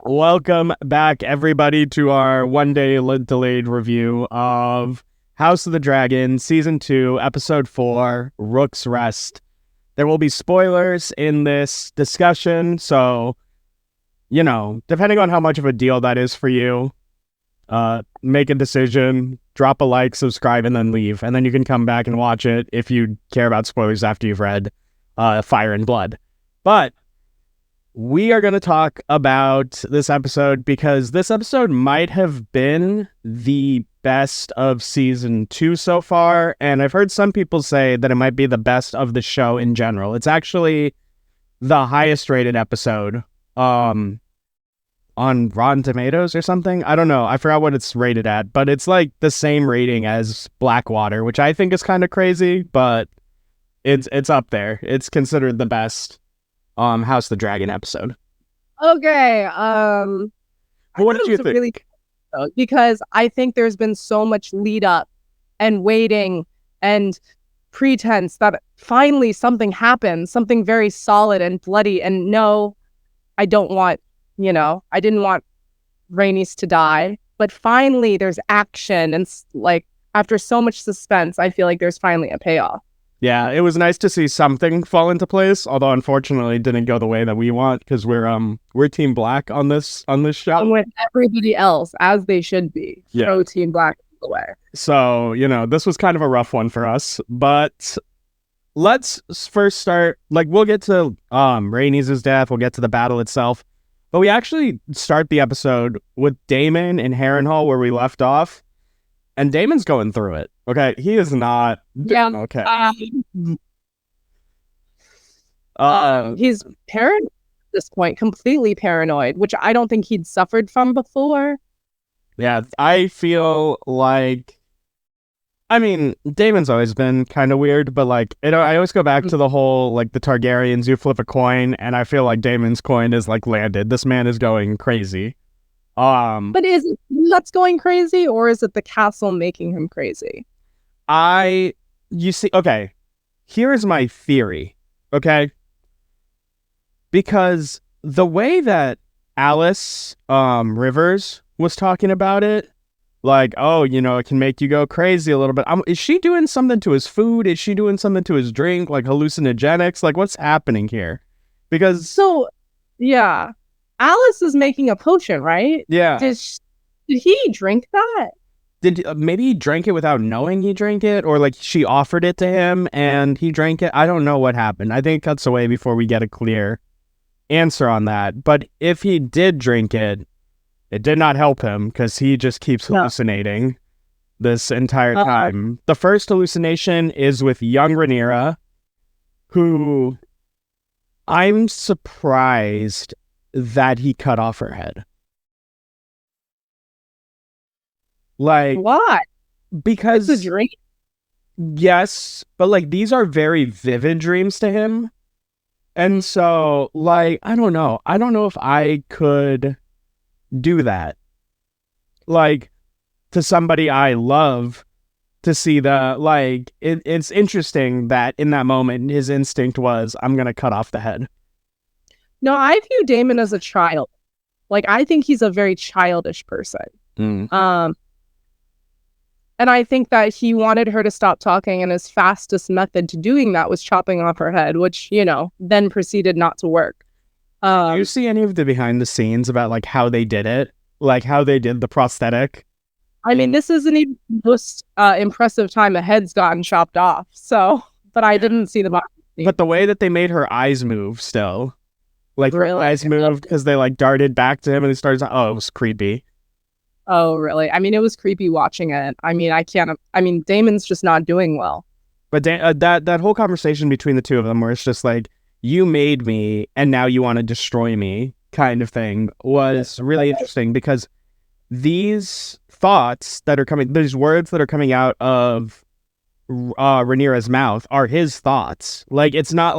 Welcome back, everybody, to our one-day delayed review of House of the Dragon, Season 2, Episode 4, Rook's Rest. There will be spoilers in this discussion, so, depending on how much of a deal that is for you, make a decision, drop a like, subscribe, and then leave. And then you can come back and watch it if you care about spoilers after you've read Fire and Blood. But we are going to talk about this episode because this episode might have been the best of season 2 so far, and I've heard some people say that it might be the best of the show in general. It's actually the highest rated episode on Rotten Tomatoes or something. I don't know. I forgot what it's rated at, but it's like the same rating as Blackwater, which I think is kind of crazy, but it's up there. It's considered the best House of the Dragon episode. Okay. What did you think? Really, because I think there's been so much lead up and waiting and pretense that finally something happens, something very solid and bloody. And no, I don't want, I didn't want Rhaenys to die, but finally there's action, and like after so much suspense, I feel like there's finally a payoff. Yeah, it was nice to see something fall into place, although unfortunately it didn't go the way that we want because we're Team Black on this show. And with everybody else, as they should be. Yeah. Throw Team Black away. So, this was kind of a rough one for us, but let's first start, we'll get to Rhaenys' death, we'll get to the battle itself, but we actually start the episode with Daemon and Harrenhal where we left off, and Daemon's going through it. Okay, he is not. Yeah. Okay. He's paranoid at this point, completely paranoid, which I don't think he'd suffered from before. Yeah, I feel like, Daemon's always been kind of weird, but I always go back to the whole, the Targaryens, you flip a coin, and I feel like Daemon's coin is landed. This man is going crazy. But is it nuts going crazy, or is it the castle making him crazy? Okay, here is my theory, okay? Because the way that Alice Rivers was talking about it, it can make you go crazy a little bit. Is she doing something to his food? Is she doing something to his drink, hallucinogenics? What's happening here? Because... yeah. Alice is making a potion, right? Yeah. Did he drink that? Did maybe he drank it without knowing he drank it, or she offered it to him and he drank it? I don't know what happened. I think it cuts away before we get a clear answer on that. But if he did drink it, it did not help him because he just keeps hallucinating this entire time. The first hallucination is with young Rhaenyra, who I'm surprised that he cut off her head. Why? Because it's a dream. Yes, but these are very vivid dreams to him. And so I don't know. I don't know if I could do that. To somebody I love, to see it's interesting that in that moment his instinct was, I'm going to cut off the head. No, I view Daemon as a child. I think he's a very childish person. And I think that he wanted her to stop talking, and his fastest method to doing that was chopping off her head, which, then proceeded not to work. Do you see any of the behind the scenes about how they did it? How they did the prosthetic? This isn't even the most impressive time a head's gotten chopped off. But I didn't see the body. But the way that they made her eyes move still. Really? Her eyes moved because they darted back to him and he started, it was creepy. Oh, really? It was creepy watching it. Daemon's just not doing well. But that whole conversation between the two of them where it's just you made me and now you want to destroy me kind of thing was really interesting, because these thoughts that are coming, these words that are coming out of Rhaenyra's mouth are his thoughts. It's not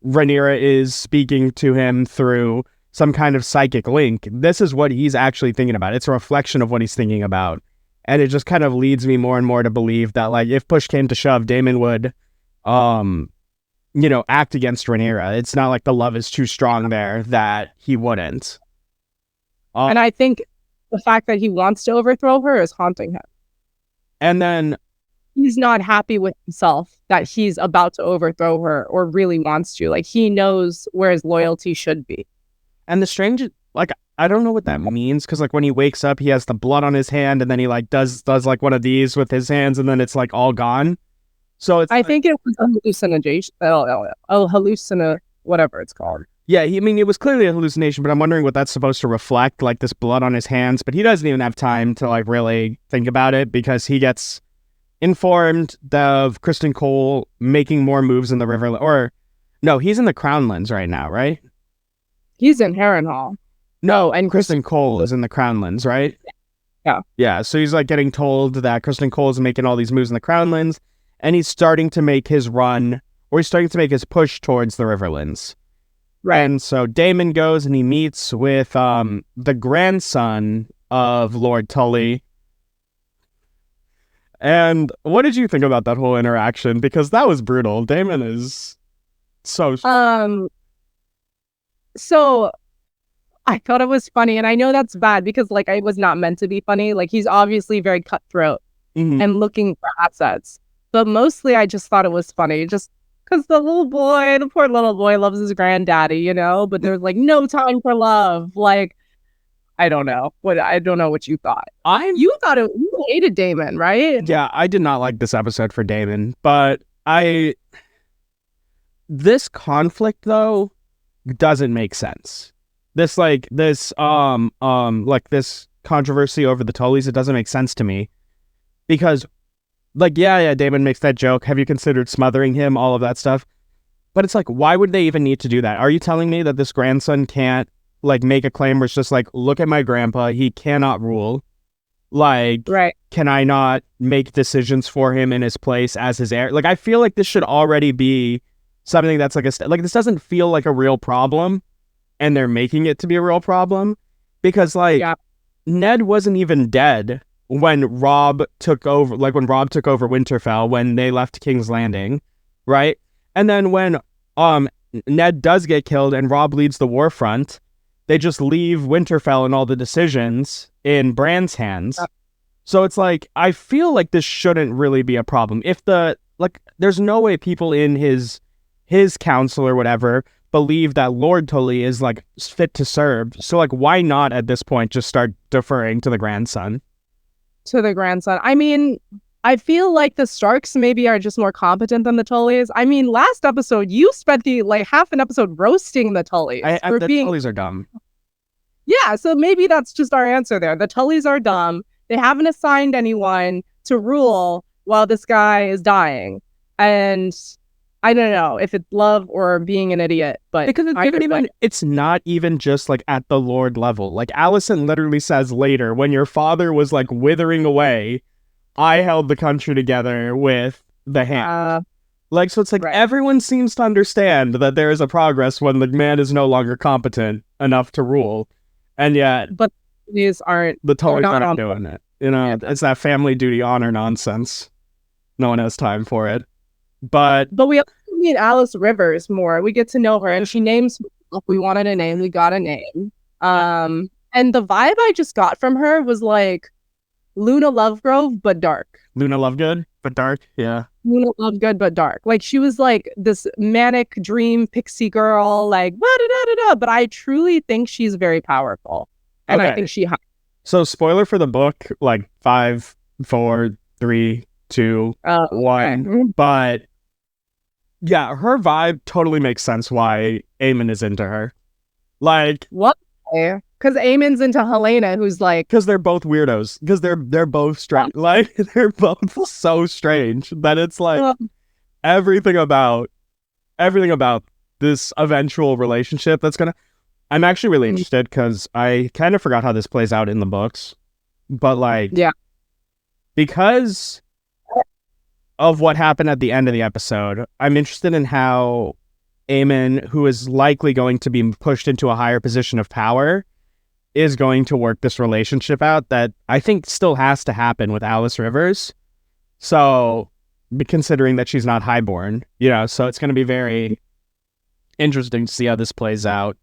Rhaenyra is speaking to him through some kind of psychic link. This is what he's actually thinking about. It's a reflection of what he's thinking about. And it just kind of leads me more and more to believe that if push came to shove, Daemon would act against Rhaenyra. It's not like the love is too strong there that he wouldn't. And I think the fact that he wants to overthrow her is haunting him. And then he's not happy with himself that he's about to overthrow her or really wants to. Like, he knows where his loyalty should be. And the strange, like, I don't know what that means, because like when he wakes up, he has the blood on his hand, and then he like does like one of these with his hands, and then it's like all gone. So it's I think it was a hallucination. Whatever it's called. Yeah, I mean, it was clearly a hallucination, but I'm wondering what that's supposed to reflect, like this blood on his hands. But he doesn't even have time to like really think about it, because he gets informed of Kristen Cole making more moves in the river, or no, he's in the Crownlands right now, right? He's in Harrenhal. No, and Kristen Cole is in the Crownlands, right? Yeah. Yeah, so he's like getting told that Kristen Cole is making all these moves in the Crownlands, and he's starting to make his run, or he's starting to make his push towards the Riverlands. Right. And so Daemon goes and he meets with the grandson of Lord Tully. And what did you think about that whole interaction? Because that was brutal. Daemon is so... So I thought it was funny, and I know that's bad because like it was not meant to be funny. Like, he's obviously very cutthroat and looking for assets. But mostly I just thought it was funny, just because the poor little boy loves his granddaddy, you know? But there's like no time for love. Like, I don't know what you thought. You hated Daemon, right? Yeah, I did not like this episode for Daemon, but this conflict though doesn't make sense. This controversy over the Tullys, it doesn't make sense to me, because like, yeah, Daemon makes that joke, have you considered smothering him, all of that stuff. But it's like, why would they even need to do that? Are you telling me that this grandson can't like make a claim where it's just like, look at my grandpa, he cannot rule. Like, right. Can I not make decisions for him in his place as his heir? Like, I feel like this should already be something that's like this doesn't feel like a real problem, and they're making it to be a real problem, because like Ned wasn't even dead when Robb took over Winterfell, when they left King's Landing, right? And then when Ned does get killed and Robb leads the war front, they just leave Winterfell and all the decisions in Bran's hands. So it's like, I feel like this shouldn't really be a problem. There's no way people in his council or whatever believe that Lord Tully is like fit to serve. So like, why not at this point just start deferring to the grandson? I mean, I feel like the Starks maybe are just more competent than the Tullys. I mean, last episode, you spent the half an episode roasting the Tullys. Tullys are dumb. Yeah, so maybe that's just our answer there. The Tullys are dumb. They haven't assigned anyone to rule while this guy is dying. And I don't know if it's love or being an idiot, but because it's not even just like at the Lord level. Like, Alicent literally says later, when your father was like withering away, I held the country together with the hand. So it's like everyone seems to understand that there is a progress when the man is no longer competent enough to rule, and yet, but these aren't the Tullys aren't doing it. You know, it's that family duty honor nonsense. No one has time for it. But we also meet Alice Rivers more. We get to know her, and she names. We wanted a name, we got a name. And the vibe I just got from her was like Luna Lovegrove, but dark. Luna Lovegood, but dark, yeah. Luna Lovegood, but dark. Like, she was like this manic dream pixie girl, like da-da-da-da-da. But I truly think she's very powerful, and I think she. So, spoiler for the book, like 5, 4, 3, 2, 1. But yeah, her vibe totally makes sense why Aemon is into her. Like, what? Because Aemon's into Helena, who's like... Because they're both weirdos. Because they're both strange. Like, they're both so strange that it's like everything about this eventual relationship that's gonna... I'm actually really interested, because I kind of forgot how this plays out in the books. But like... Yeah. Because of what happened at the end of the episode, I'm interested in how Aemon, who is likely going to be pushed into a higher position of power, is going to work this relationship out that I think still has to happen with Alice Rivers. So, considering that she's not highborn, so it's going to be very interesting to see how this plays out.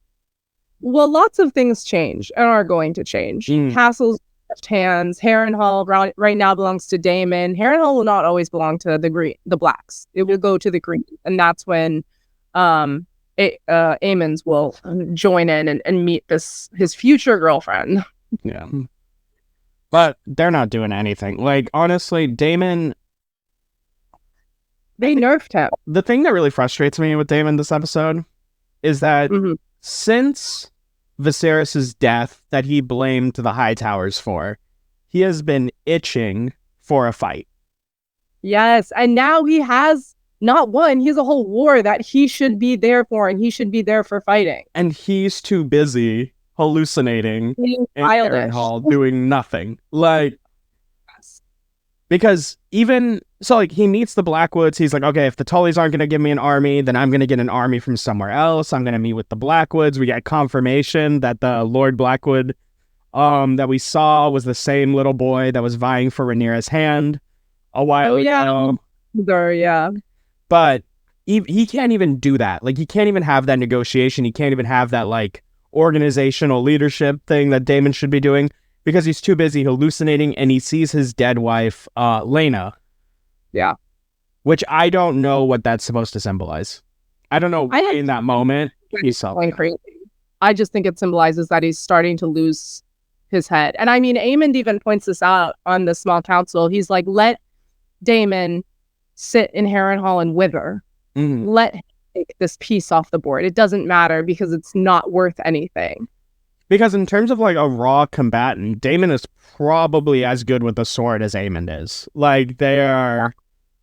Well, lots of things change and are going to change. Castles shift hands. Harrenhal right now belongs to Daemon. Harrenhal will not always belong to the blacks. It will go to the green, and that's when Aemons will join in and meet his future girlfriend. Yeah. But they're not doing anything. Like, honestly, Daemon... They nerfed him. The thing that really frustrates me with Daemon this episode is that since Viserys' death that he blamed the High Towers for, he has been itching for a fight. Yes, and now he has not one, he has a whole war that he should be there for, and he should be there for fighting. And he's too busy hallucinating in Harrenhal doing nothing. Like, because even so, like, he meets the Blackwoods. He's like, okay, if the Tullys aren't going to give me an army, then I'm going to get an army from somewhere else. I'm going to meet with the Blackwoods. We get confirmation that the Lord Blackwood that we saw was the same little boy that was vying for Rhaenyra's hand a while ago. Yeah. But he can't even do that. Like, he can't even have that negotiation. He can't even have that, like, organizational leadership thing that Daemon should be doing, because he's too busy hallucinating, and he sees his dead wife, Laena. Yeah. Which I don't know what that's supposed to symbolize. I don't know why in that moment he's going crazy. I just think it symbolizes that he's starting to lose his head. And I mean, Aemond even points this out on the small council. He's like, let Daemon sit in Harrenhal and wither. Let him take this piece off the board. It doesn't matter because it's not worth anything. Because in terms of, like, a raw combatant, Daemon is probably as good with the sword as Aemond is. Like, they are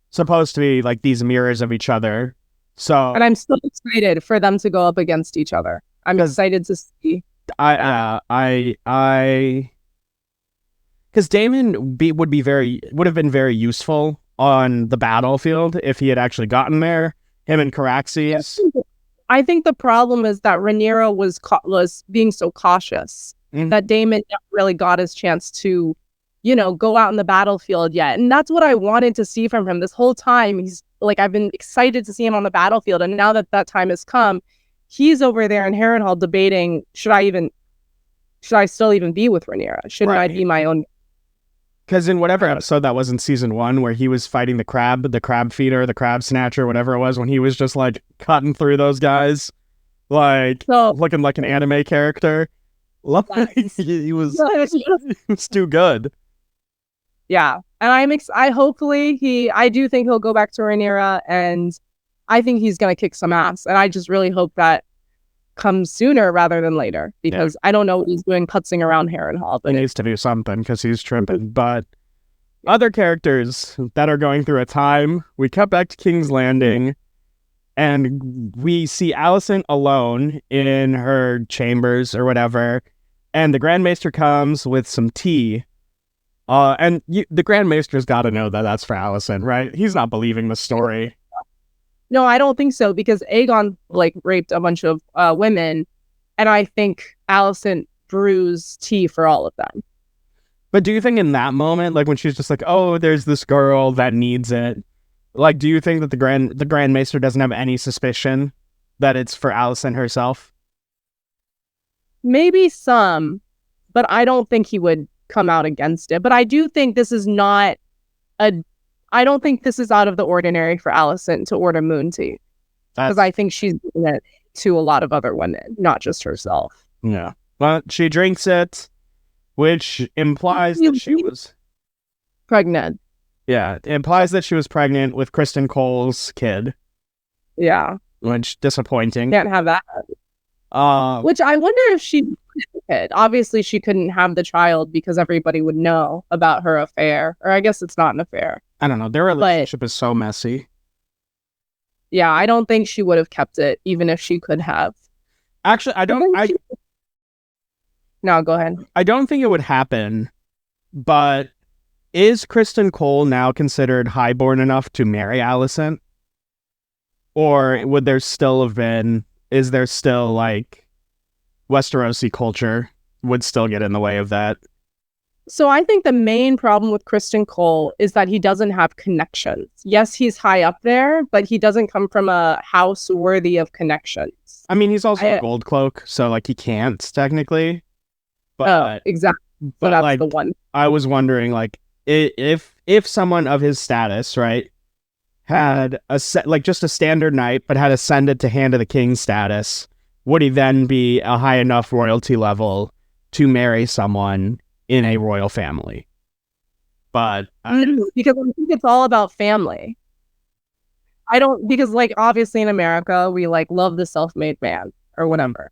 supposed to be, like, these mirrors of each other. So, and I'm still excited for them to go up against each other. I'm excited to see. Because Daemon would have been very useful on the battlefield if he had actually gotten there. Him and Caraxes. I think the problem is that Rhaenyra was being so cautious that Daemon never really got his chance to, go out in the battlefield yet. And that's what I wanted to see from him this whole time. He's like, I've been excited to see him on the battlefield. And now that time has come, he's over there in Harrenhal debating, should I still even be with Rhaenyra? Shouldn't I be my own? Because in whatever episode that was in season 1 where he was fighting the crab feeder, the crab snatcher, whatever it was, when he was just, like, cutting through those guys, like, looking like an anime character. He was too good. Yeah. And I do think he'll go back to Rhaenyra, and I think he's going to kick some ass. And I just really hope that comes sooner rather than later, because I don't know what he's doing putzing around Harrenhal. But he needs to do something because he's tripping. But other characters that are going through a time, we cut back to King's Landing, and we see Alicent alone in her chambers or whatever, and the Grand Maester comes with some tea. The Grand Maester's got to know that that's for Alicent, right? He's not believing the story. No, I don't think so, because Aegon, like, raped a bunch of women, and I think Alicent brews tea for all of them. But do you think in that moment, like, when she's just like, oh, there's this girl that needs it, like, do you think that the Grand Maester doesn't have any suspicion that it's for Alicent herself? Maybe some, but I don't think he would come out against it. But I do think this is not I don't think this is out of the ordinary for Alicent to order moon tea, because I think she's doing it to a lot of other women, not just herself. Yeah. Well, she drinks it, which implies that she was pregnant. Yeah, it implies that she was pregnant with Kristen Cole's kid. Yeah. Which, disappointing. Can't have that. Which I wonder if she could. Obviously, she couldn't have the child because everybody would know about her affair. Or I guess it's not an affair. I don't know. Their relationship is so messy. Yeah, I don't think she would have kept it, even if she could have. Actually, No, go ahead. I don't think it would happen, but is Kristen Cole now considered highborn enough to marry Alicent? Or would there still have been... Is there still, like, Westerosi culture would still get in the way of that? So I think the main problem with Kristen Cole is that he doesn't have connections. Yes, he's high up there, but he doesn't come from a house worthy of connections. I mean, he's also a gold cloak, so like he can't technically. But exactly. So but that's like the one. I was wondering, like, if someone of his status, right, had just a standard knight, but had ascended to Hand of the King status, would he then be a high enough royalty level to marry someone in a royal family? But because I think it's all about family. Because like obviously in America we like love the self-made man or whatever.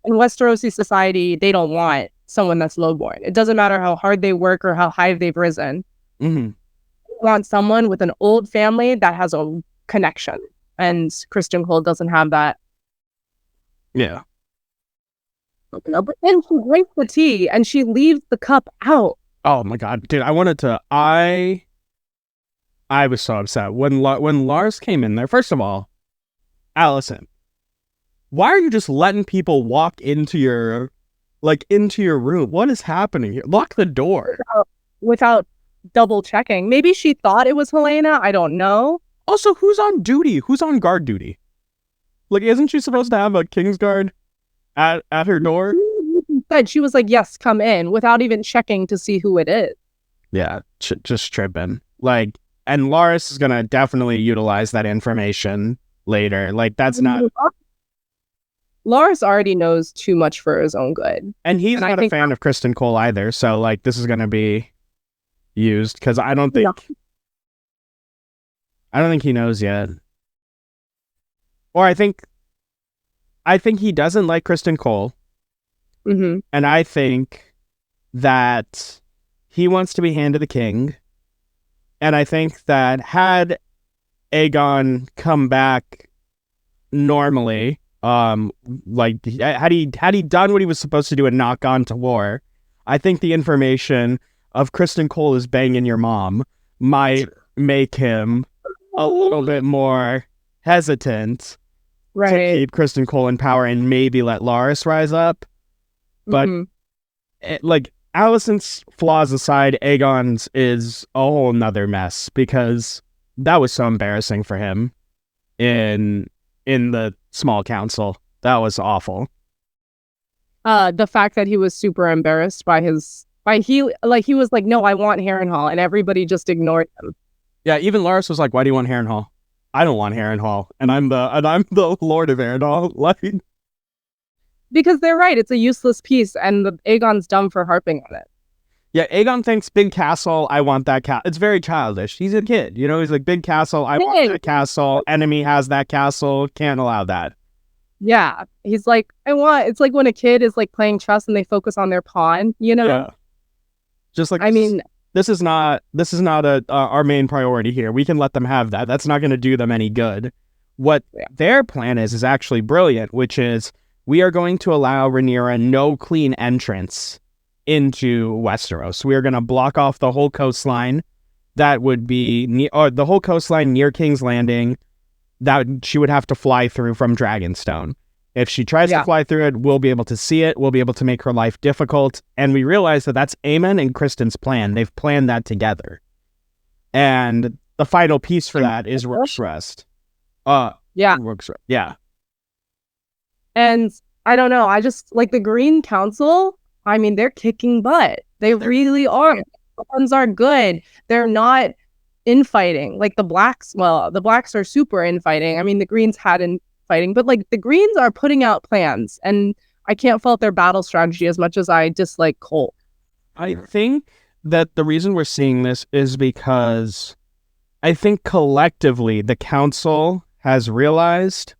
In Westerosi society, they don't want someone that's lowborn. It doesn't matter how hard they work or how high they've risen. Mm-hmm. They want someone with an old family that has a connection, and Kristen Cole doesn't have that. Yeah. But then she drinks the tea and she leaves the cup out. Oh my god, dude! I was so upset when Lars came in there. First of all, Allison, why are you just letting people walk into your room? What is happening here? Lock the door. Without double checking. Maybe she thought it was Helena. I don't know. Also, who's on duty? Who's on guard duty? Like, isn't she supposed to have a Kingsguard at her door? She was like, yes, come in, without even checking to see who it is. Yeah, just tripping. Like, and Loras is going to definitely utilize that information later. Like, that's not... Loras already knows too much for his own good. And he's not a fan of Kristen Cole either, so, like, this is going to be used, because I don't think he knows yet. Or I think he doesn't like Kristen Cole. Mm-hmm. And I think that he wants to be Hand of the King. And I think that had Aegon come back normally, like had he done what he was supposed to do and not gone to war, I think the information of Kristen Cole is banging your mom might make him a little bit more hesitant to keep Kristen Cole in power and maybe let Loras rise up. But like, Alicent's flaws aside, Aegon's is a whole nother mess, because that was so embarrassing for him in the small council. That was awful. The fact that he was super embarrassed he was like, no, I want Harrenhal, and everybody just ignored him. Yeah, even Loras was like, why do you want Harrenhal? I don't want Harrenhal, and I'm the Lord of Harrenhal. Like, because they're right, it's a useless piece, and Aegon's dumb for harping on it. Yeah, Aegon thinks big castle, I want that castle. It's very childish. He's a kid, you know. He's like, big castle, I want that castle. Enemy has that castle, can't allow that. Yeah, he's like, it's like when a kid is like playing chess and they focus on their pawn, you know. Yeah. Just like, I mean, this is not our main priority here. We can let them have that. That's not going to do them any good. What their plan is actually brilliant, which is, we are going to allow Rhaenyra no clean entrance into Westeros. We are going to block off the whole coastline. That would be the whole coastline near King's Landing that she would have to fly through from Dragonstone. If she tries to fly through it, we'll be able to see it. We'll be able to make her life difficult. And we realize that that's Aemon and Kristen's plan. They've planned that together. And the final piece for that is Rook's Rest. Rook's Rest. Yeah. And I don't know. I just like the Green Council. I mean, they're kicking butt. They really are. The ones are good. They're not infighting like the Blacks. Well, the Blacks are super infighting. I mean, the Greens had infighting, but like the Greens are putting out plans, and I can't fault their battle strategy as much as I dislike Cole. I think that the reason we're seeing this is because I think collectively the council has realized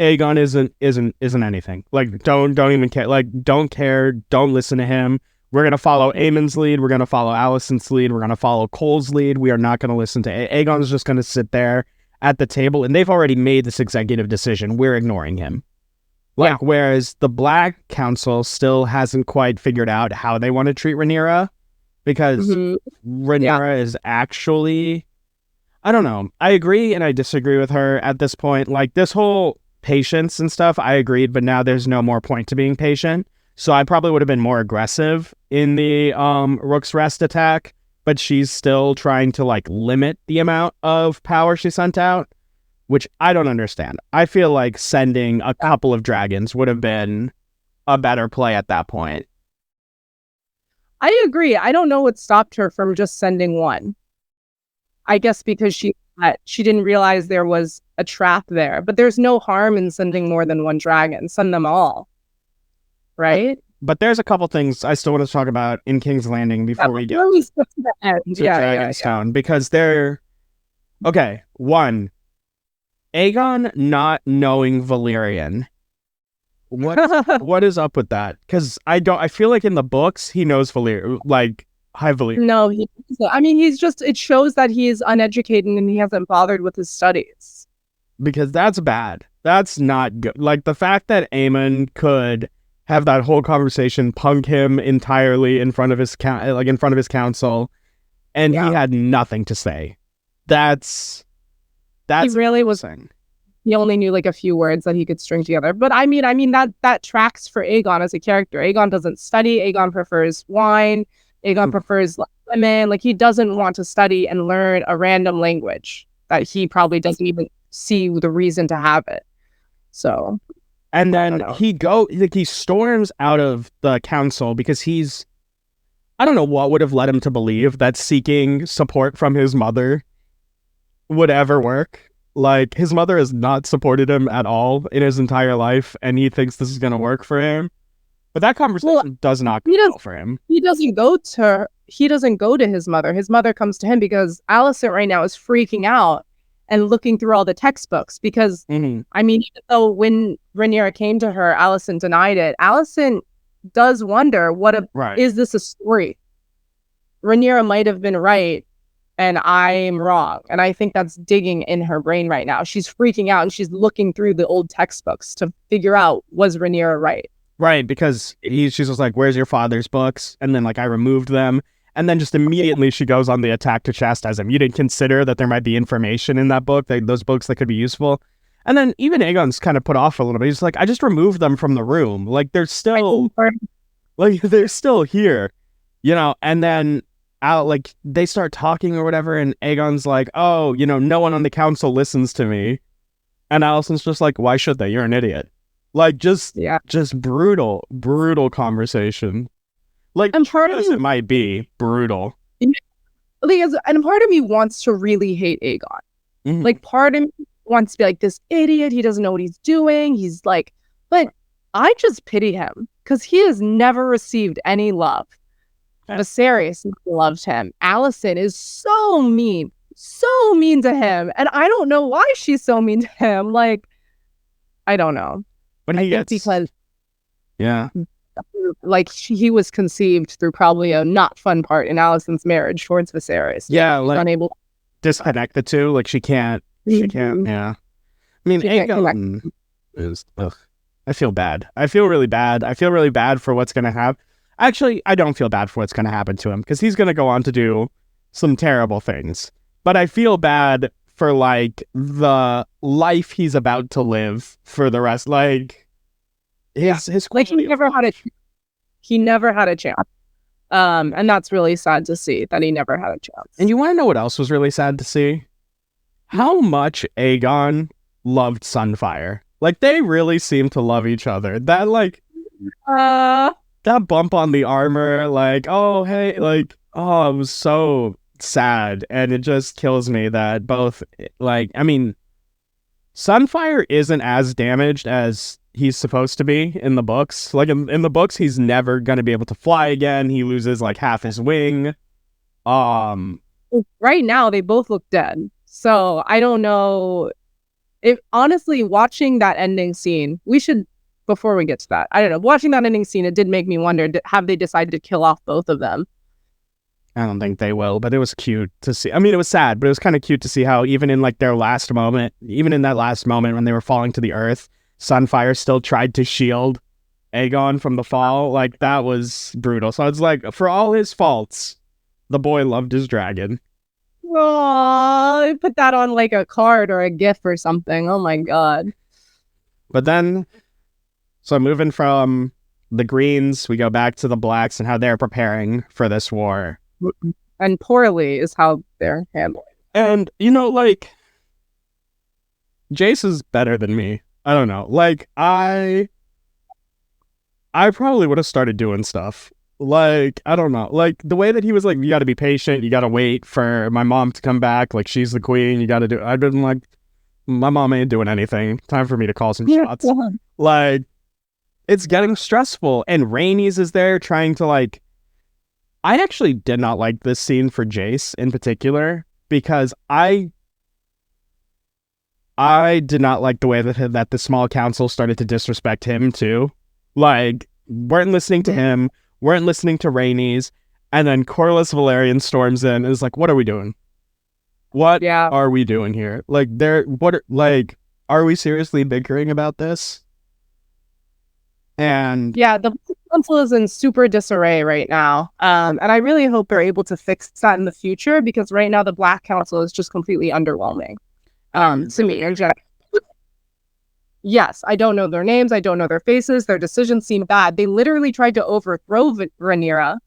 Aegon isn't anything. Like, don't even care. Like, don't care. Don't listen to him. We're gonna follow Aemon's lead. We're gonna follow Alicent's lead. We're gonna follow Cole's lead. We are not gonna listen to Aegon's just gonna sit there at the table, and they've already made this executive decision. We're ignoring him. Like, whereas the Black Council still hasn't quite figured out how they want to treat Rhaenyra, because Rhaenyra is actually, I don't know. I agree and I disagree with her at this point. Like, this whole patience and stuff, I agreed, but now there's no more point to being patient, So I probably would have been more aggressive in the Rook's Rest attack, but she's still trying to like limit the amount of power she sent out, which I don't understand. I feel like sending a couple of dragons would have been a better play at that point. I agree. I don't know what stopped her from just sending one. I guess because she didn't realize there was a trap there. But there's no harm in sending more than one dragon. Send them all. Right? But there's a couple things I still want to talk about in King's Landing before we get to the end. to Dragonstone, because they're... Okay, one, Aegon not knowing Valyrian. What is up with that? Because I feel like in the books he knows Valyrian, like High Valyrian. No, it shows that he is uneducated and he hasn't bothered with his studies. Because that's bad. That's not good. Like the fact that Aemon could have that whole conversation, punk him entirely in front of his council, and he had nothing to say. That's he really was. He only knew like a few words that he could string together. But I mean that tracks for Aegon as a character. Aegon doesn't study. Aegon prefers wine. Aegon prefers women. Like he doesn't want to study and learn a random language that he probably doesn't even see the reason to have it. So, and then he storms out of the council because I don't know what would have led him to believe that seeking support from his mother would ever work. Like, his mother has not supported him at all in his entire life, and he thinks this is going to work for him. But that conversation does not go well for him. He doesn't go to his mother. His mother comes to him because Alicent right now is freaking out and looking through all the textbooks because, I mean, even though when Rhaenyra came to her, Alicent denied it. Alicent does wonder, is this a story? Rhaenyra might have been right, and I'm wrong. And I think that's digging in her brain right now. She's freaking out, and she's looking through the old textbooks to figure out, was Rhaenyra right? Right, because she's just like, where's your father's books? And then, like, I removed them. And then just immediately she goes on the attack to chastise him. You didn't consider that there might be information in that book, those books that could be useful. And then even Aegon's kind of put off a little bit. He's like, I just removed them from the room. Like, they're still here, you know? And then they start talking or whatever, and Aegon's like, oh, you know, no one on the council listens to me. And Alicent's just like, why should they? You're an idiot. Like, just brutal conversation. Like, and part of it might be brutal. And part of me wants to really hate Aegon. Mm-hmm. Like, part of me wants to be like, this idiot, he doesn't know what he's doing. He's like, but I just pity him because he has never received any love. Viserys loved him. Alicent is so mean to him. And I don't know why she's so mean to him. Like, I don't know. But because like he was conceived through probably a not fun part in Alicent's marriage towards Viserys. Yeah, like unable to disconnect the two. Like she can't. Yeah. I mean, Aegon is. I feel bad. I feel really bad. I feel really bad for what's going to happen. Actually, I don't feel bad for what's going to happen to him because he's going to go on to do some terrible things. But I feel bad for like the life he's about to live for the rest. Like his like he never had a chance. And that's really sad to see that he never had a chance. And you want to know what else was really sad to see? How much Aegon loved Sunfire. Like they really seem to love each other. That like that bump on the armor, like, oh hey, like, oh, it was so sad, and it just kills me that both, like, I mean, Sunfire isn't as damaged as he's supposed to be in the books. Like in the books, he's never gonna be able to fly again. He loses like half his wing. Right now they both look dead. So I don't know if honestly watching that ending scene, before we get to that, I don't know, watching that ending scene, it did make me wonder, have they decided to kill off both of them? I don't think they will, but it was cute to see. I mean, it was sad, but it was kind of cute to see how even in like their last moment, even in that last moment when they were falling to the earth, Sunfire still tried to shield Aegon from the fall. Like, that was brutal. So it's like, for all his faults, the boy loved his dragon. Oh, put that on like a card or a GIF or something. Oh my god. But then, so moving from the Greens, we go back to the Blacks and how they're preparing for this war. And poorly is how they're handling. And, you know, like, Jace is better than me. I don't know. Like, I probably would have started doing stuff. Like, I don't know. Like, the way that he was like, you got to be patient. You got to wait for my mom to come back. Like, she's the queen. You got to do... I've been like, my mom ain't doing anything. Time for me to call some shots. Like, it's getting stressful. And Rhaenys is there trying to, like... I actually did not like this scene for Jace in particular because I did not like the way that the small council started to disrespect him too. Like, weren't listening to him, weren't listening to Rhaenys, and then Corlys Velaryon storms in and is like, what are we doing? What are we doing here? Like, are we seriously bickering about this? And yeah, the council is in super disarray right now. And I really hope they're able to fix that in the future because right now the Black Council is just completely underwhelming. To me, yes, I don't know their names. I don't know their faces. Their decisions seem bad. They literally tried to overthrow Rhaenyra.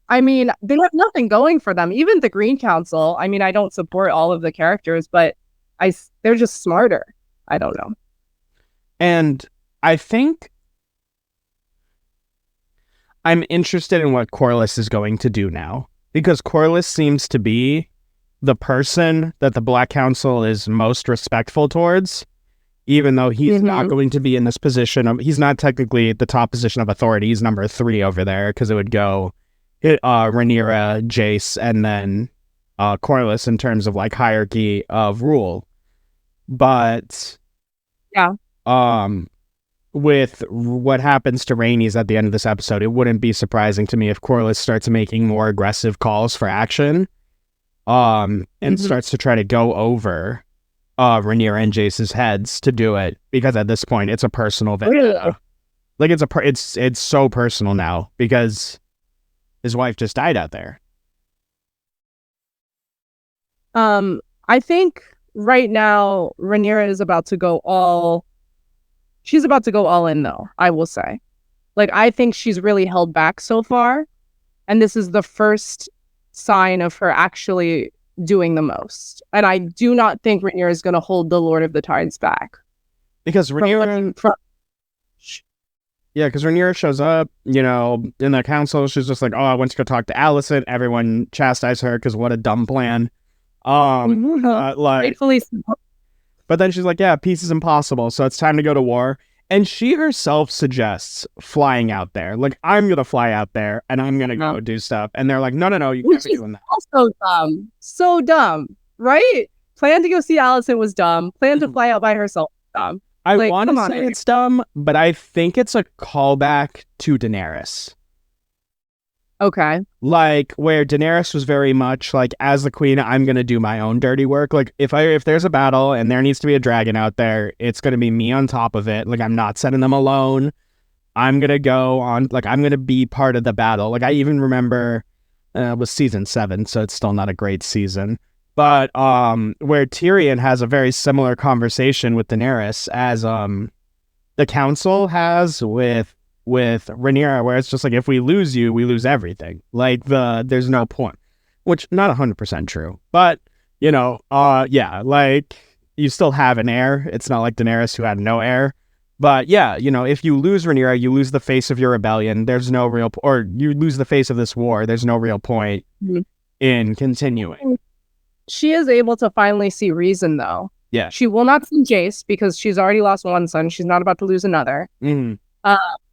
I mean, they have nothing going for them. Even the Green Council. I mean, I don't support all of the characters, but they're just smarter. I don't know. And I think I'm interested in what Corlys is going to do now because Corlys seems to be the person that the Black Council is most respectful towards, even though he's not going to be in this position of, he's not technically the top position of authority. He's number 3 over there because it would go Rhaenyra, Jace, and then Corlys in terms of like hierarchy of rule. But with what happens to Rhaenys at the end of this episode, it wouldn't be surprising to me if Corlys starts making more aggressive calls for action. And starts to try to go over Rhaenyra and Jace's heads to do it because at this point it's a personal vendetta. Like it's so personal now because his wife just died out there. I think right now Rhaenyra is about to go all in though, I will say. Like, I think she's really held back so far, and this is the first sign of her actually doing the most. And I do not think Rhaenyra is going to hold the Lord of the Tides back. Because Rhaenyra shows up, you know, in the council. She's just like, oh, I went to go talk to Alicent. Everyone chastised her because what a dumb plan. Rightfully so. But then she's like, yeah, peace is impossible, so it's time to go to war. And she herself suggests flying out there. Like, I'm going to fly out there, and I'm going to go do stuff. And they're like, no, you can't be doing that. Also dumb. So dumb, right? Plan to go see Alicent was dumb. Plan to fly out by herself was dumb. I want to say it's dumb, but I think it's a callback to Daenerys. Okay. Like, where Daenerys was very much like, as the queen, I'm going to do my own dirty work. Like, if there's a battle and there needs to be a dragon out there, it's going to be me on top of it. Like, I'm not sending them alone. I'm going to go on, like, I'm going to be part of the battle. Like, I even remember, it was season 7, so it's still not a great season. But where Tyrion has a very similar conversation with Daenerys as the council has with Rhaenyra, where it's just like, if we lose you, we lose everything. Like, there's no point. Which, not 100% true. But, you know, yeah, like, you still have an heir. It's not like Daenerys who had no heir. But, yeah, you know, if you lose Rhaenyra, you lose the face of your rebellion. There's no real... or you lose the face of this war. There's no real point in continuing. She is able to finally see reason, though. Yeah. She will not see Jace because she's already lost one son. She's not about to lose another.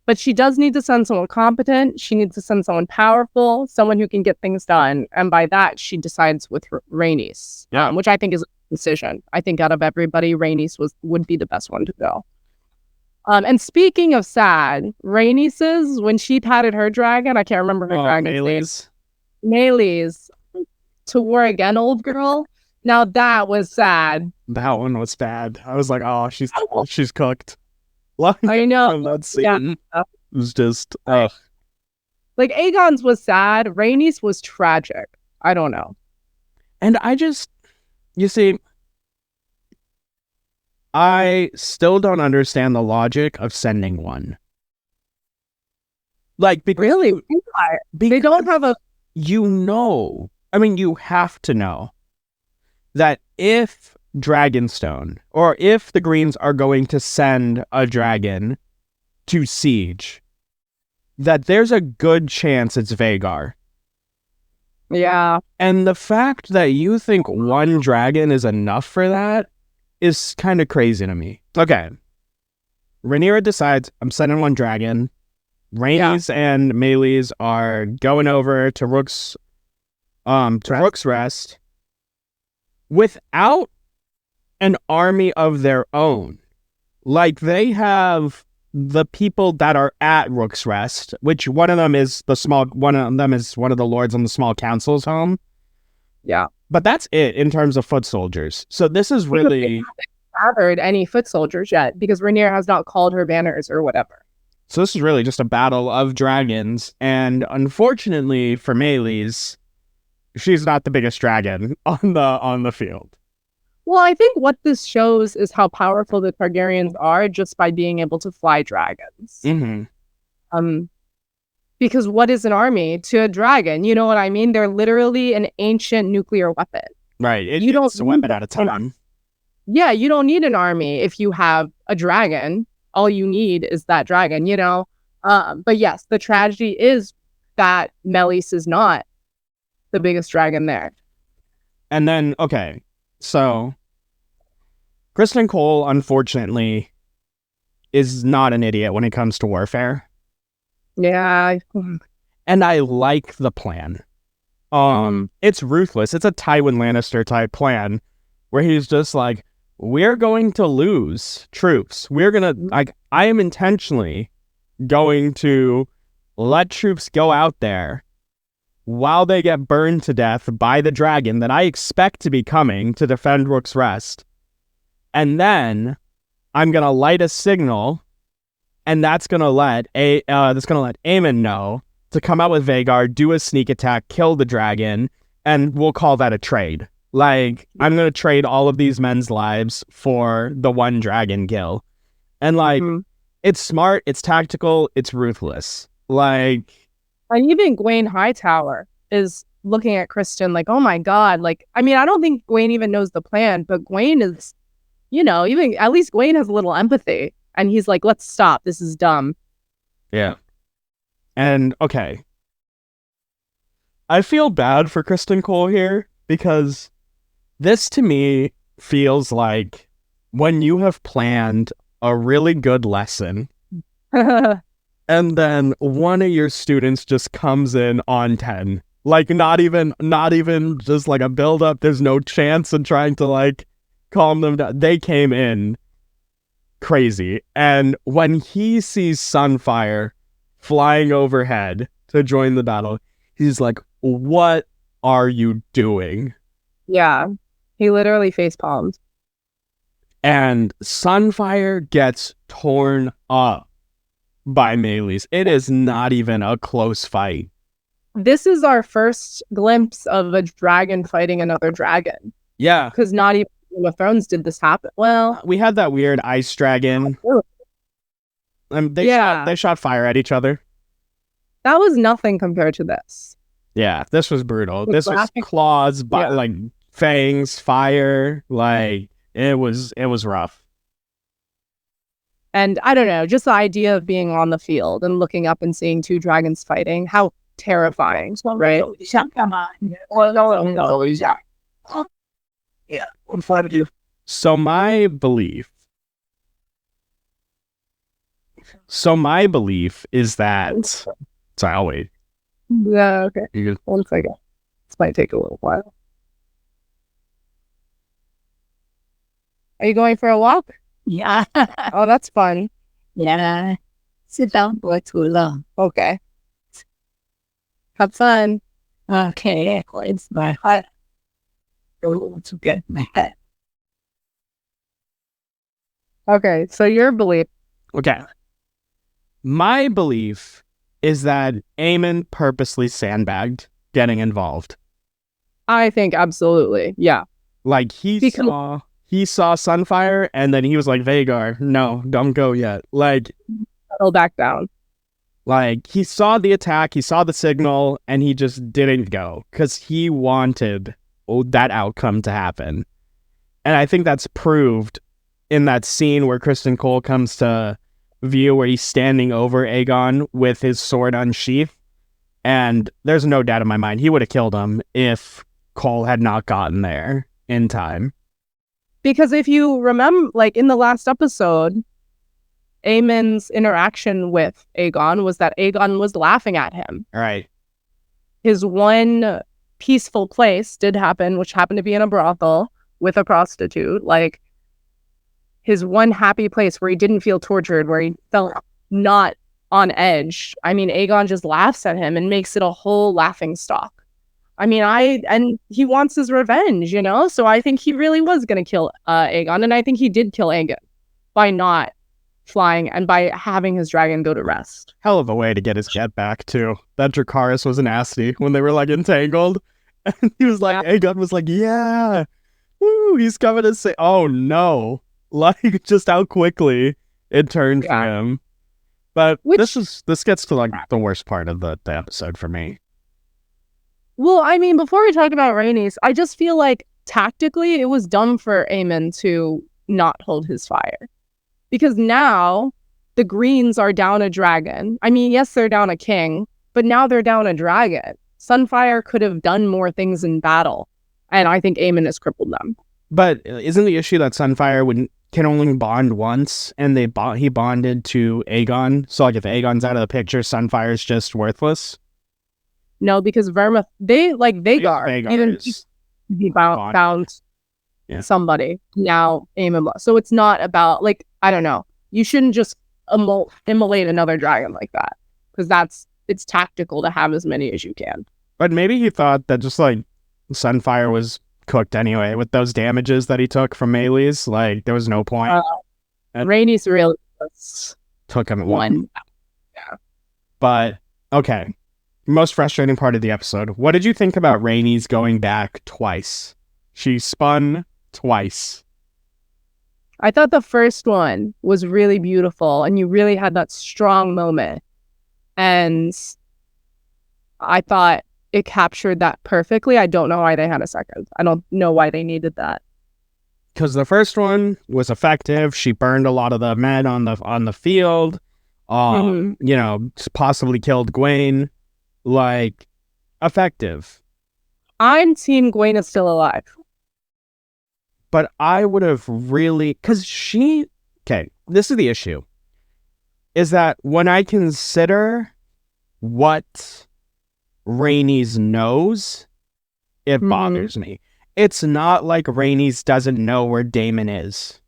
But she does need to send someone competent. She needs to send someone powerful, someone who can get things done. And by that, she decides with Rhaenys, which I think is a decision. I think out of everybody, Rhaenys would be the best one to go. And speaking of sad, Rhaenys's, when she patted her dragon, I can't remember her dragon's name. Meleys. To war again, old girl. Now that was sad. That one was bad. I was like, oh, she's cooked. I know. That scene was just, ugh. Like, Aegon's was sad. Rhaenys was tragic. I don't know. And you see, I still don't understand the logic of sending one. Like, because, Really? Why? They don't have a... you know, I mean, you have to know that if Dragonstone, or if the Greens are going to send a dragon to siege, that there's a good chance it's Vhagar. Yeah. And the fact that you think one dragon is enough for that is kind of crazy to me. Okay. Rhaenyra decides, I'm sending one dragon. Rhaenys and Meleys are going over to Rook's Rest without an army of their own. Like, they have the people that are at Rook's Rest, which one of them is one of the lords on the small council's home. Yeah. But that's it in terms of foot soldiers. So this is really... They haven't gathered any foot soldiers yet because Rhaenyra has not called her banners or whatever. So this is really just a battle of dragons. And unfortunately for Meleys, she's not the biggest dragon on the field. Well, I think what this shows is how powerful the Targaryens are just by being able to fly dragons. Mm-hmm. Because what is an army to a dragon? You know what I mean? They're literally an ancient nuclear weapon. Right. It's a weapon at a time. Yeah, you don't need an army if you have a dragon. All you need is that dragon, you know? But yes, the tragedy is that Meleys is not the biggest dragon there. And then, okay, so Kristen Cole, unfortunately, is not an idiot when it comes to warfare. Yeah. And I like the plan. It's ruthless. It's a Tywin Lannister type plan where he's just like, we're going to lose troops. I am intentionally going to let troops go out there while they get burned to death by the dragon that I expect to be coming to defend Rook's Rest. And then I'm going to light a signal, and that's going to let Aemon know to come out with Vhagar, do a sneak attack, kill the dragon, and we'll call that a trade. Like, I'm going to trade all of these men's lives for the one dragon kill. And, like, It's smart, it's tactical, it's ruthless. Like... And even Gwaine Hightower is looking at Kristen like, oh my God. Like, I mean, I don't think Gwaine even knows the plan, but Gwaine is, even at least Gwaine has a little empathy. And he's like, let's stop. This is dumb. Yeah. And, okay. I feel bad for Kristen Cole here because this to me feels like when you have planned a really good lesson and then one of your students just comes in on 10. Like, not even just like a build up. There's no chance in trying to like calm them down. They came in crazy. And when he sees Sunfire flying overhead to join the battle, he's like, what are you doing? Yeah. He literally face palmed. And Sunfire gets torn up by Meleys. It is not even a close fight. This is our first glimpse of a dragon fighting another dragon. Yeah. Because not even Game of Thrones did this happen. Well, we had that weird ice dragon. They shot fire at each other. That was nothing compared to this. Yeah, this was brutal. This was claws, like fangs, fire. Like, it was rough. And I don't know, just the idea of being on the field and looking up and seeing two dragons fighting, how terrifying, right? Yeah, I'm fine with you. So my belief is that... Sorry, I'll wait. Yeah, okay. 1 second. This might take a little while. Are you going for a walk? Yeah. Oh, that's fun. Yeah. Sit down for too long. Okay. Have fun. Okay. It's my heart. Go to get my head. Okay, so your belief. Okay. My belief is that Aemon purposely sandbagged getting involved. I think absolutely. Yeah. Like, he saw Sunfire, and then he was like, Vhagar, no, don't go yet. Like, settle back down. Like, he saw the attack, he saw the signal, and he just didn't go because he wanted that outcome to happen. And I think that's proved in that scene where Kristen Cole comes to view, where he's standing over Aegon with his sword unsheathed. And there's no doubt in my mind he would have killed him if Cole had not gotten there in time. Because if you remember, like in the last episode, Aemon's interaction with Aegon was that Aegon was laughing at him. Right. His one peaceful place did happen, which happened to be in a brothel with a prostitute. Like, his one happy place where he didn't feel tortured, where he felt not on edge. I mean, Aegon just laughs at him and makes it a whole laughing stock. I mean, and he wants his revenge, you know? So I think he really was going to kill Aegon, and I think he did kill Aegon by not flying and by having his dragon go to rest. Hell of a way to get his jet back, too. That Dracarys was nasty when they were, like, entangled. And he was like, Aegon was like, yeah, woo, he's coming to say, oh, no. Like, just how quickly it turned for him. But this gets to, like, the worst part of the episode for me. Well, I mean, before we talk about Rhaenys, I just feel like tactically it was dumb for Aemon to not hold his fire. Because now the Greens are down a dragon. I mean, yes, they're down a king, but now they're down a dragon. Sunfire could have done more things in battle, and I think Aemon has crippled them. But isn't the issue that Sunfire can only bond once, and he bonded to Aegon? So, like, if Aegon's out of the picture, Sunfire's just worthless? No, because Vhagar, even he found somebody. Now Aemon. So it's not about, like, I don't know. You shouldn't just immolate another dragon like that, because it's tactical to have as many as you can. But maybe he thought that just, like, Sunfire was cooked anyway with those damages that he took from melees. Like, there was no point. Rhaenys really took him one. Yeah. But okay, most frustrating part of the episode. What did you think about Rhaenys going back twice? She spun twice. I thought the first one was really beautiful, and you really had that strong moment. And I thought it captured that perfectly. I don't know why they had a second. I don't know why they needed that. Because the first one was effective. She burned a lot of the men on the field. You know, possibly killed Gwaine. Like, effective. I'm team Gwaine is still alive. But I would have really... Because okay, this is the issue. Is that when I consider what Rhaenys knows, it bothers me. It's not like Rhaenys doesn't know where Daemon is.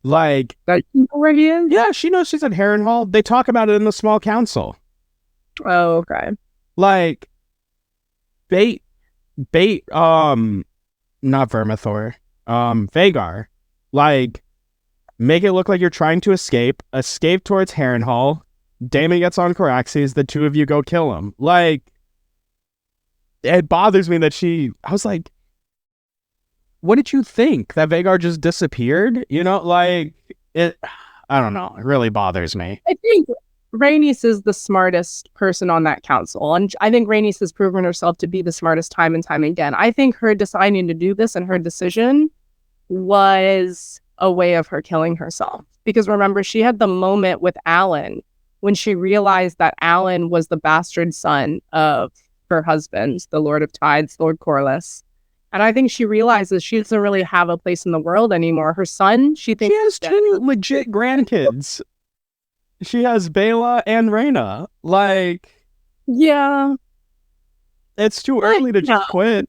Like, that you know where he is? Yeah, she knows she's at Harrenhal. They talk about it in the small council. Oh, okay. Like, not Vermithor, Vhagar, like, make it look like you're trying to escape towards Harrenhal. Daemon gets on Caraxes, the two of you go kill him. Like, it bothers me that I was like, what did you think? That Vhagar just disappeared? You know, like, I don't know. It really bothers me. I think Rhaenys is the smartest person on that council. And I think Rhaenys has proven herself to be the smartest time and time again. I think her deciding to do this and her decision was a way of her killing herself. Because remember, she had the moment with Alan when she realized that Alan was the bastard son of her husband, the Lord of Tides, Lord Corlys. And I think she realizes she doesn't really have a place in the world anymore. Her son, she thinks... She has two legit grandkids. She has Baela and Rhaena. Like... Yeah. It's too early to just quit.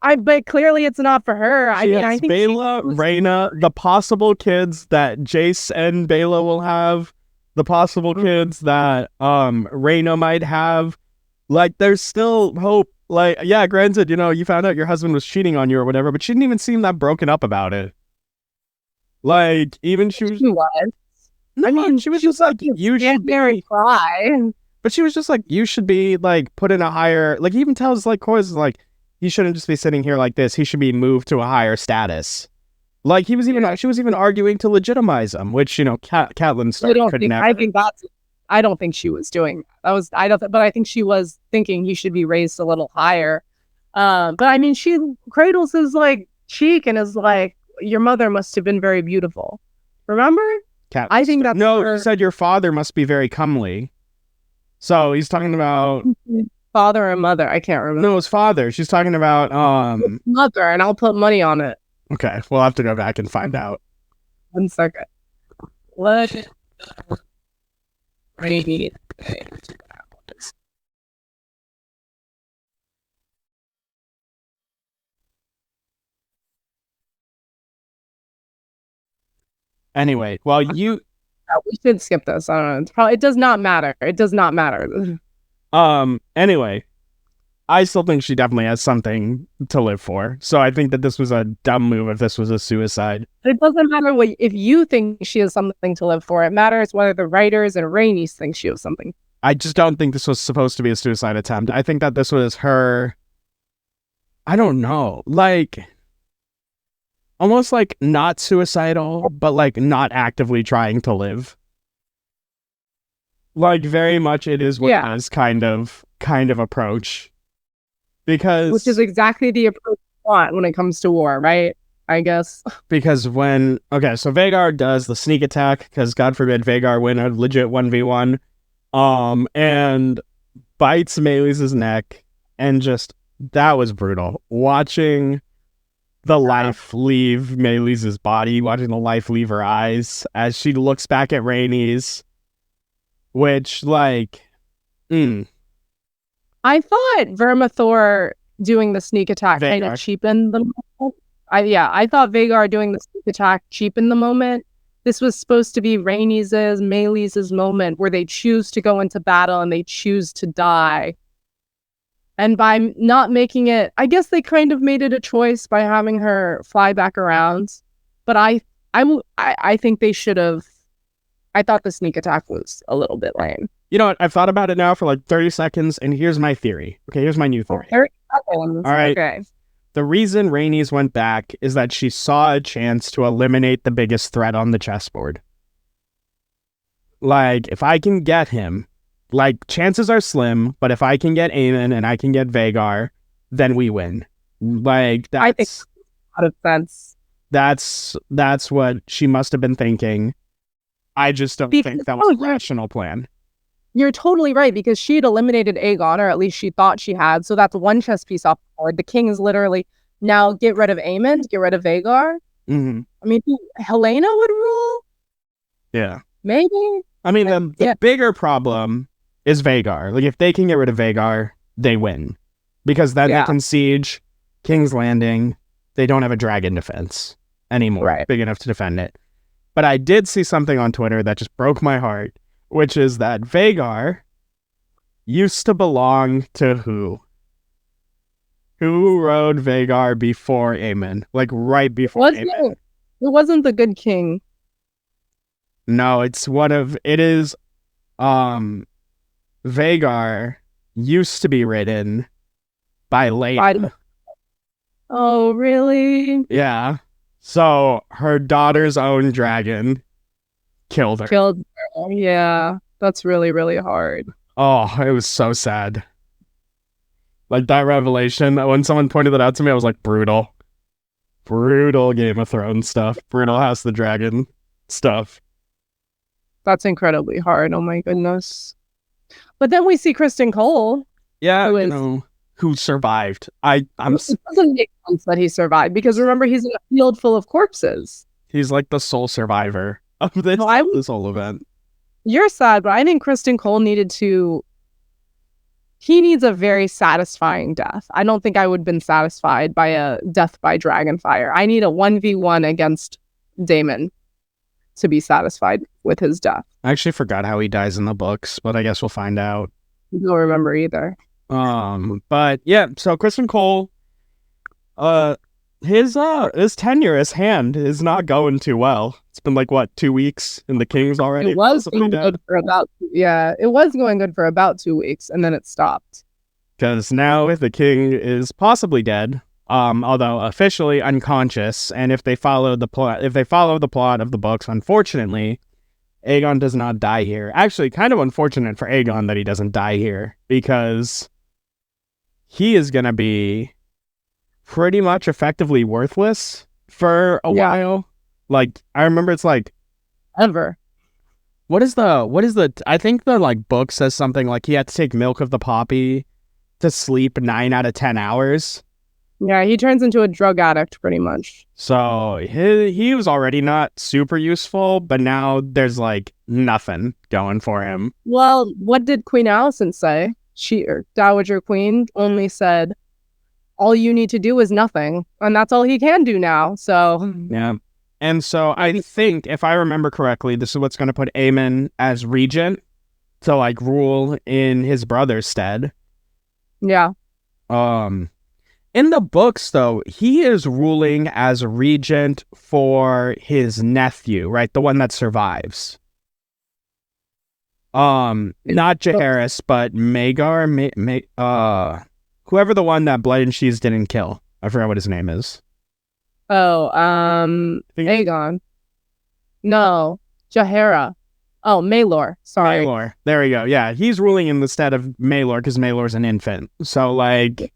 But clearly it's not for her. I think Baela, Rhaena, the possible kids that Jace and Baela will have, the possible kids that Rhaena might have. Like, there's still hope. Like, yeah, granted, you know, you found out your husband was cheating on you or whatever, but she didn't even seem that broken up about it. Like, even she was... I mean, she was just like, you should very cry. But she was just like, you should be, like, put in a higher... Like, he even tells, like, Corlys, like, he shouldn't just be sitting here like this. He should be moved to a higher status. Like she was even arguing to legitimize him, which Catelyn Stark could never. I don't think she was doing that. But I think she was thinking he should be raised a little higher. But I mean, she cradles his like cheek and is like, "Your mother must have been very beautiful." Remember? I think that's he said your father must be very comely. So he's talking about father or mother. I can't remember. No, his father. She's talking about mother, and I'll put money on it. Okay, we'll have to go back and find out. 1 second. What? Anyway, well, we should skip this. I don't know. It does not matter. It does not matter. Anyway, I still think she definitely has something to live for. So I think that this was a dumb move if this was a suicide. It doesn't matter if you think she has something to live for. It matters whether the writers and Rhaenys think she has something. I just don't think this was supposed to be a suicide attempt. I think that this was her, I don't know, like almost like not suicidal, but like not actively trying to live. Like very much it is what is kind of approach. Which is exactly the approach you want when it comes to war, right? I guess. Because so Vhagar does the sneak attack, because God forbid Vhagar win a legit 1v1, and bites Meleys's neck, and just, that was brutal. Watching the life leave Meleys's body, watching the life leave her eyes, as she looks back at Rhaenys, which, like, I thought Vermithor doing the sneak attack kind of cheapened the moment. I thought Vhagar doing the sneak attack cheapened the moment. This was supposed to be Rhaenys' Meleys's moment where they choose to go into battle and they choose to die. And by not making it, I guess they kind of made it a choice by having her fly back around. But I think they should have. I thought the sneak attack was a little bit lame. You know what? I've thought about it now for like 30 seconds, and here's my theory. Okay, here's my new theory. 30 seconds. All right. Okay. The reason Rhaenys went back is that she saw a chance to eliminate the biggest threat on the chessboard. Like, if I can get him, like, chances are slim, but if I can get Aemon and I can get Vhagar, then we win. Like, I think a lot of sense. That's what she must have been thinking. I just don't think that was a rational plan. You're totally right, because she had eliminated Aegon, or at least she thought she had. So that's one chess piece off the board. The king is literally, now get rid of Aemon, get rid of Vhagar. Mm-hmm. I mean, Helena would rule? Yeah. Maybe? I mean, the bigger problem is Vhagar. Like, if they can get rid of Vhagar, they win. Because then they can siege King's Landing. They don't have a dragon defense anymore, big enough to defend it. But I did see something on Twitter that just broke my heart, which is that Vhagar used to belong to who? Who rode Vhagar before Aemon? Like, right before Aemon. It wasn't the good king. No, it is, Vhagar used to be ridden by Laena. Oh, really? Yeah. So, her daughter's own dragon killed her. Yeah, that's really, really hard. Oh, it was so sad. Like, that revelation, when someone pointed that out to me, I was like, brutal. Brutal Game of Thrones stuff. Brutal House of the Dragon stuff. That's incredibly hard. Oh my goodness. But then we see Kristen Cole. Yeah, who survived. It doesn't make sense that he survived, because remember, he's in a field full of corpses. He's like the sole survivor of this whole event. You're sad, but I think Kristen Cole needs a very satisfying death. I don't think I would have been satisfied by a death by dragonfire. I need a 1v1 against Daemon to be satisfied with his death. I actually forgot how he dies in the books, but I guess we'll find out. I don't remember either. But yeah, so Kristen Cole, his tenure as Hand is not going too well. It's been like 2 weeks in the Kings already. It was going good for about 2 weeks, and then it stopped. Because now the king is possibly dead. although officially unconscious. And if they follow the plot of the books, unfortunately, Aegon does not die here. Actually, kind of unfortunate for Aegon that he doesn't die here, because he is going to be pretty much effectively worthless for a while. Like, I remember it's like... Ever. What is the... I think the, like, book says something like he had to take milk of the poppy to sleep 9 out of 10 hours. Yeah, he turns into a drug addict pretty much. So he was already not super useful, but now there's like nothing going for him. Well, what did Queen Alicent say? Or Dowager Queen only said, all you need to do is nothing. And that's all he can do now. So yeah. And so I think, if I remember correctly, this is what's going to put Aemon as regent to like rule in his brother's stead. Yeah. In the books, though, he is ruling as a regent for his nephew, right? The one that survives. Not Jaehaerys, but Maegor, whoever the one that Blood and Sheaves didn't kill. I forgot what his name is. Oh, Aegon. No, Jaehaera. Oh, Maelor. Sorry. Maelor. There we go. Yeah, he's ruling in the stead of Maelor because Maelor's an infant. So, like...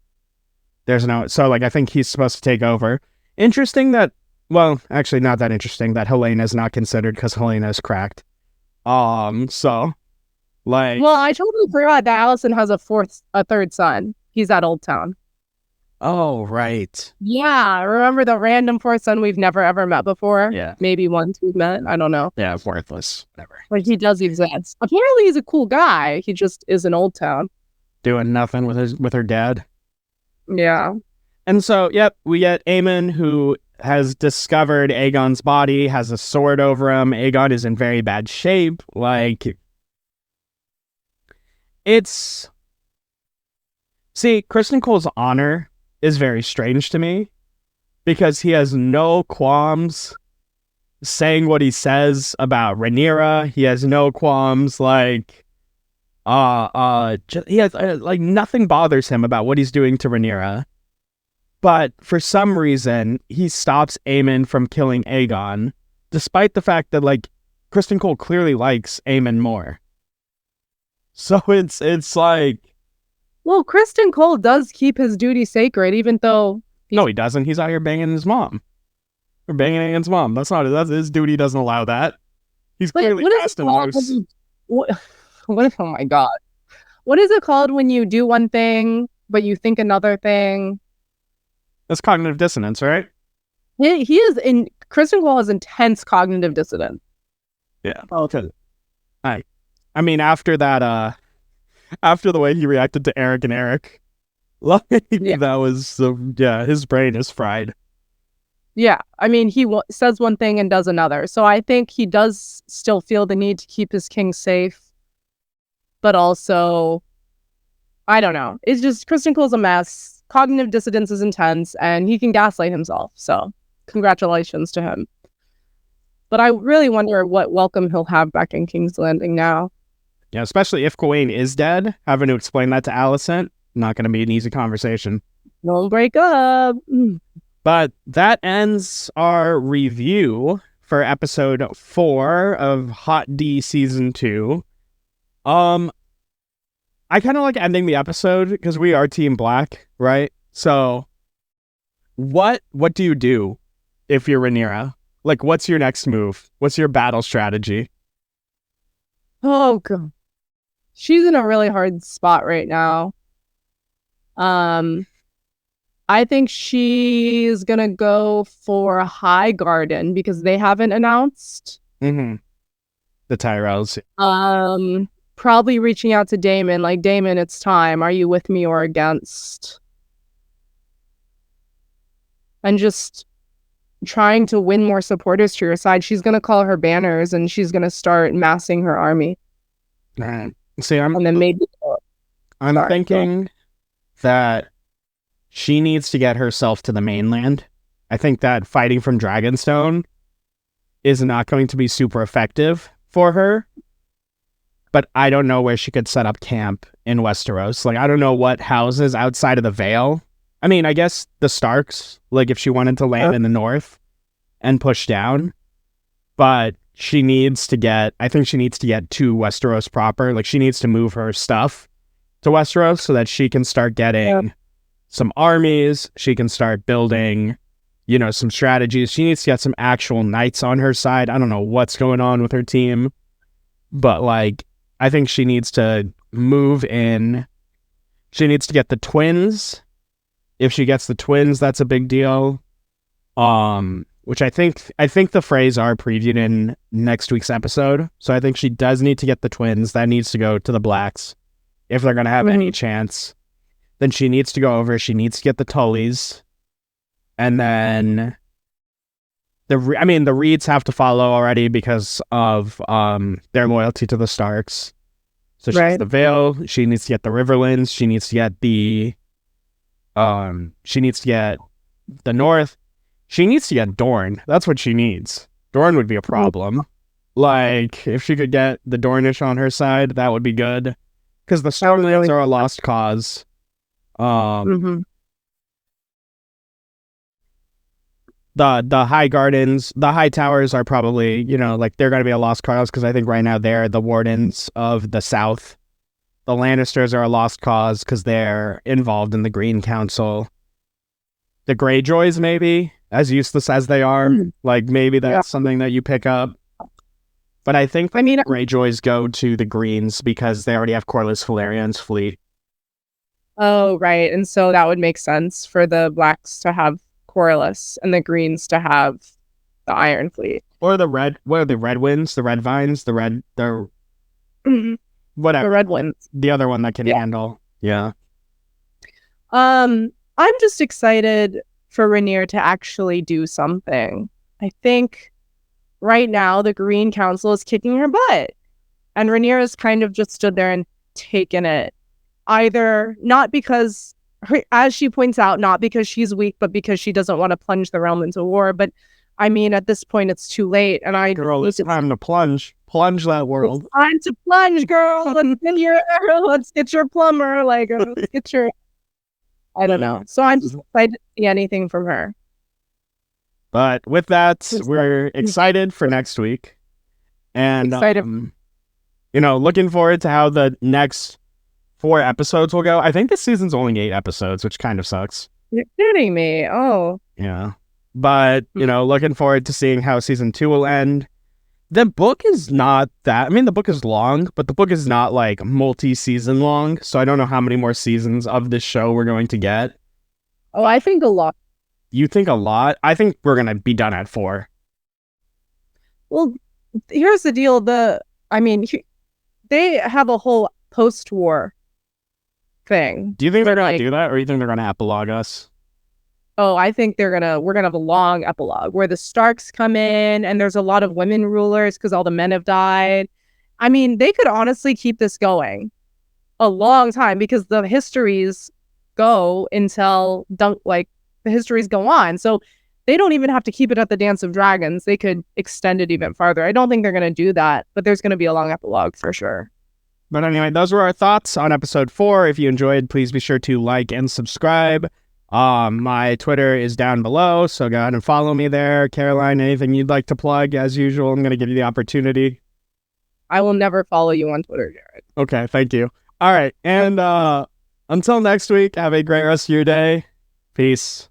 I think he's supposed to take over. Interesting that, well, actually not that interesting that Helena's not considered because Helena's cracked. So, like... Well, I totally forgot that Alicent has a third son. He's at Old Town. Oh, right. Yeah, remember the random fourth son we've never ever met before? Yeah. Maybe once we've met, I don't know. Yeah, worthless. Whatever. Like, he does exist. Apparently he's a cool guy. He just is in Old Town. Doing nothing with her dad. Yeah. And so, yep, we get Aemon, who has discovered Aegon's body, has a sword over him. Aegon is in very bad shape. Like, it's... See, Criston Cole's honor is very strange to me, because he has no qualms saying what he says about Rhaenyra. He has no qualms, like... he has like nothing bothers him about what he's doing to Rhaenyra, but for some reason he stops Aemon from killing Aegon, despite the fact that like Criston Cole clearly likes Aemon more. So it's like, well, Criston Cole does keep his duty sacred, even though no, he doesn't. He's out here banging his mom, or banging Aegon's mom. That's his duty. Doesn't allow that. He's clearly cast in house. Oh my god. What is it called when you do one thing, but you think another thing? That's cognitive dissonance, right? He is in... Criston Cole has intense cognitive dissonance. Yeah. Okay. I mean, after that, after the way he reacted to Eric and Eric, like, that was, his brain is fried. Yeah. I mean, he says one thing and does another. So I think he does still feel the need to keep his king safe. But also, I don't know. It's just Criston Cole's a mess. Cognitive dissonance is intense, and he can gaslight himself. So, congratulations to him. But I really wonder what welcome he'll have back in King's Landing now. Yeah, especially if Gawain is dead. Having to explain that to Alicent, not going to be an easy conversation. Don't break up. But that ends our review for episode 4 of Hot D Season 2. I kind of like ending the episode because we are Team Black, right? So, what do you do if you're Rhaenyra? Like, what's your next move? What's your battle strategy? Oh, God. She's in a really hard spot right now. I think she's gonna go for High Garden because they haven't announced. Mm-hmm. The Tyrells. Probably reaching out to Daemon, like, Daemon, it's time. Are you with me or against? And just trying to win more supporters to your side. She's going to call her banners and she's going to start massing her army. See, I'm thinking that she needs to get herself to the mainland. I think that fighting from Dragonstone is not going to be super effective for her. But I don't know where she could set up camp in Westeros. Like, I don't know what houses outside of the Vale I mean, I guess the Starks, like if she wanted to land in the north and push down, but she needs to get, I think she needs to get to Westeros proper. Like she needs to move her stuff to Westeros so that she can start getting some armies. She can start building, you know, some strategies. She needs to get some actual knights on her side. I don't know what's going on with her team, but like, I think she needs to move in. She needs to get the twins. If she gets the twins, that's a big deal. Which I think the Freys are previewed in next week's episode. So I think she does need to get the twins. That needs to go to the Blacks if they're going to have any chance. Then she needs to go over. She needs to get the Tullys. And then the Reeds have to follow already because of their loyalty to the Starks. So she gets the Vale. She needs to get the Riverlands. She needs to get the North. She needs to get Dorne. That's what she needs. Dorne would be a problem. Like, if she could get the Dornish on her side, that would be good. Because the Stormlands are a lost cause. The High Gardens, the High Towers are probably, you know, like, they're going to be a lost cause, because I think right now they're the Wardens of the South. The Lannisters are a lost cause, because they're involved in the Green Council. The Greyjoys, maybe, as useless as they are, like, maybe that's something that you pick up. But I think Greyjoys go to the Greens because they already have Corlys Valerian's fleet. Oh, right. And so that would make sense for the Blacks to have Corlys and the Greens to have the Iron Fleet. Or the Red Winds, the Red Vines, whatever. The Red Winds. The other one that can handle. Yeah. I'm just excited for Rhaenyra to actually do something. I think right now the Green Council is kicking her butt. And Rhaenyra's kind of just stood there and taken it. Either not because, as she points out, not because she's weak, but because she doesn't want to plunge the realm into war. But I mean, at this point, it's too late. And it's time to plunge that world. It's time to plunge, girl. Let's get your plumber. Like, let's get your. I don't know. So I'm just excited to see anything from her. But with that, we're excited for next week. And, looking forward to how the next 4 episodes will go. I think this season's only 8 episodes, which kind of sucks. You're kidding me. Oh. Yeah. But, looking forward to seeing how season 2 will end. The book is not that... I mean, the book is long, but the book is not, like, multi-season long. So I don't know how many more seasons of this show we're going to get. Oh, I think a lot. You think a lot? I think we're going to be done at 4. Well, here's the deal. They have a whole post-war thing. Do you think they're going to do that, or do you think they're going to epilogue us? Oh, I think we're gonna have a long epilogue where the Starks come in and there's a lot of women rulers because all the men have died. I mean, they could honestly keep this going a long time because the histories go until the histories go on. So they don't even have to keep it at the Dance of Dragons. They could extend it even farther. I don't think they're gonna do that, but there's gonna be a long epilogue for sure. But anyway, those were our thoughts on episode 4. If you enjoyed, please be sure to like and subscribe. My Twitter is down below, so go ahead and follow me there. Caroline, anything you'd like to plug? As usual, I'm going to give you the opportunity. I will never follow you on Twitter, Jared. Okay, thank you. All right, and until next week, have a great rest of your day. Peace.